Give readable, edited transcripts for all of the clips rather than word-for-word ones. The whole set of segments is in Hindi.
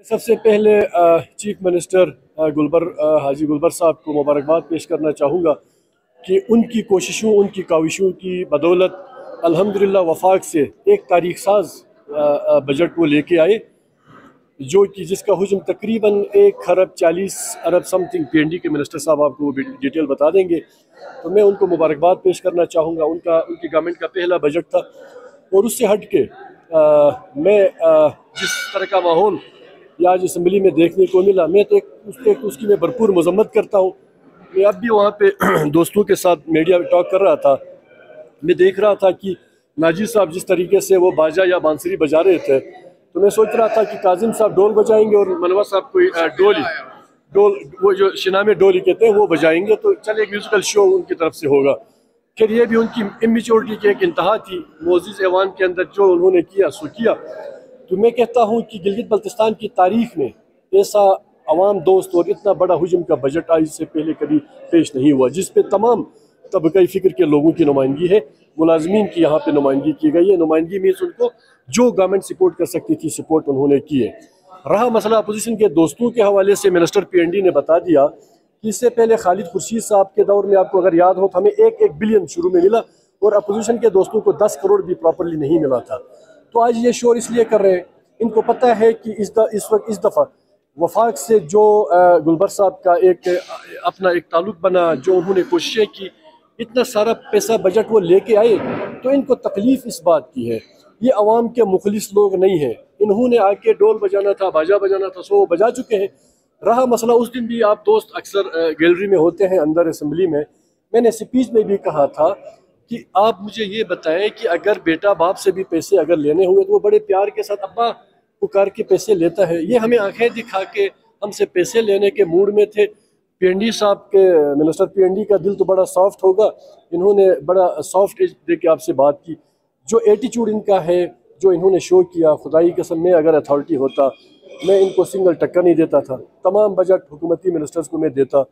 सबसे पहले चीफ मिनिस्टर हाजी गुलबर साहब को मुबारकबाद पेश करना चाहूँगा कि उनकी कोशिशों उनकी काविशों की बदौलत अल्हम्दुलिल्लाह वफाक से एक तारीख साज बजट वो लेके आए, जो कि जिसका हुजम तकरीबन 1 खरब 40 अरब समथिंग। पीएनडी के मिनिस्टर साहब आपको वो डिटेल बता देंगे। तो मैं उनको मुबारकबाद पेश करना चाहूँगा। उनकी गवर्नमेंट का पहला बजट था और उससे हट के मैं जिस तरह का माहौल या आज असम्बली में देखने को मिला, मैं तो उसकी मैं भरपूर मजम्मत करता हूँ। मैं अब भी वहाँ पे दोस्तों के साथ मीडिया में टॉक कर रहा था, मैं देख रहा था कि नाजिर साहब जिस तरीके से वो बाजा या बांसुरी बजा रहे थे, तो मैं सोच रहा था कि काजिम साहब ढोल बजाएंगे और मनवा साहब कोई डोल वो जो शिना में डोली कहते हैं वो बजाएंगे, तो चल एक म्यूजिकल शो उनकी तरफ से होगा। फिर ये भी उनकी इमेच्योरिटी की एक इंतहा थी। मोअज़्ज़िज़ ऐवान के अंदर जो उन्होंने किया सो किया। तो मैं कहता हूँ कि गिलगित बल्तिस्तान की तारीख में ऐसा अवाम दोस्त और इतना बड़ा हुजम का बजट आज से पहले कभी पेश नहीं हुआ, जिस पे तमाम तबक़ाई फ़िक्र के लोगों की नुमाइंदगी है। मुलाजमीन की यहाँ पे नुमाइंदगी की गई है। नुमाइंदगी मीन्स उनको जो गवर्नमेंट सपोर्ट कर सकती थी सपोर्ट उन्होंने किए। रहा मसला अपोजिशन के दोस्तों के हवाले से, मिनिस्टर पीएनडी ने बता दिया कि इससे पहले खालिद खुर्शीद साहब के दौर में आपको अगर याद हो तो हमें 1 बिलियन शुरू में मिला और अपोजिशन के दोस्तों को 10 करोड़ भी प्रॉपरली नहीं मिला था। तो आज ये शोर इसलिए कर रहे हैं, इनको पता है कि इस दफ़ा वफाक से जो गुलबर साहब का अपना एक ताल्लुक बना, जो उन्होंने कोशिशें की, इतना सारा पैसा बजट वो लेके आए, तो इनको तकलीफ़ इस बात की है, ये अवाम के मुखलिस लोग नहीं हैं। इन्होंने आके डोल बजाना था, बाजा बजाना था, सो वो बजा चुके हैं। रहा मसला, उस दिन भी आप दोस्त अक्सर गैलरी में होते हैं अंदर असम्बली में, मैंने स्पीच में भी कहा था कि आप मुझे ये बताएं कि अगर बेटा बाप से भी पैसे अगर लेने हुए तो वो बड़े प्यार के साथ अब्बा पुकार के पैसे लेता है। ये हमें आंखें दिखा के हमसे पैसे लेने के मूड में थे। पीएनडी साहब के मिनिस्टर पीएनडी का दिल तो बड़ा सॉफ्ट होगा, इन्होंने बड़ा सॉफ्ट एज दे के आपसे बात की। जो एटीट्यूड इनका है, जो इन्होंने शो किया, खुदाई कसम में अगर अथॉरिटी होता मैं इनको सिंगल टक्कर नहीं देता था। तमाम बजट हुकूमती मिनिस्टर्स को मैं देता,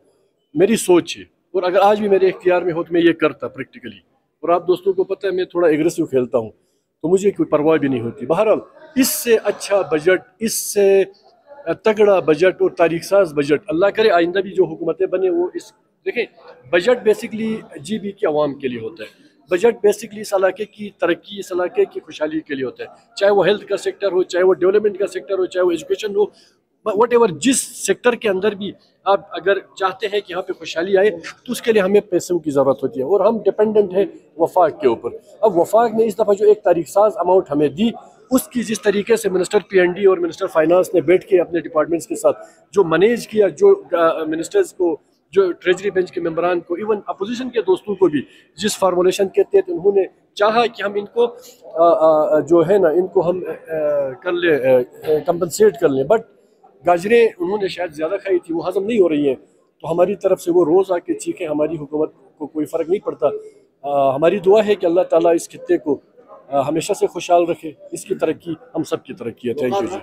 मेरी सोच है, और अगर आज भी मेरे इख्तियार में हो तो मैं ये करता प्रैक्टिकली। और आप दोस्तों को पता है मैं थोड़ा एग्रेसिव खेलता हूँ, तो मुझे कोई परवाह भी नहीं होती। बहरहाल इससे अच्छा बजट, इससे तगड़ा बजट और तारीख साज बजट, अल्लाह करे आइंदा भी जो हुकूमतें बने वो इस देखें। बजट बेसिकली जीबी के अवाम के लिए होता है। बजट बेसिकली इस इलाके की तरक्की, इस इलाके की खुशहाली के लिए होता है। चाहे वो हेल्थ का सेक्टर हो, चाहे वो डेवलपमेंट का सेक्टर हो, चाहे वो एजुकेशन हो, वट एवर जिस सेक्टर के अंदर भी आप अगर चाहते हैं कि यहाँ पे खुशहाली आए तो उसके लिए हमें पैसों की ज़रूरत होती है, और हम डिपेंडेंट हैं वफाक के ऊपर। अब वफाक ने इस दफ़ा जो एक तारीख साज अमाउंट हमें दी, उसकी जिस तरीके से मिनिस्टर पीएनडी और मिनिस्टर फाइनेंस ने बैठ के अपने डिपार्टमेंट्स के साथ जो मैनेज किया, जो मिनिस्टर्स को, जो ट्रेजरी बेंच के मेंबरान को, इवन अपोजिशन के दोस्तों को भी जिस फार्मूलेशन के तहत उन्होंने चाहा कि हम इनको जो है ना इनको हम कर ले, कंपनसेट कर लें, बट गाजरें उन्होंने शायद ज़्यादा खाई थी, वो हज़म नहीं हो रही हैं। तो हमारी तरफ से वो रोज़ आके चीखें, हमारी हुकूमत को कोई फ़र्क नहीं पड़ता। हमारी दुआ है कि अल्लाह ताला इस खित्ते को हमेशा से खुशहाल रखे, इसकी तरक्की हम सब की तरक्की है। Thank you ji.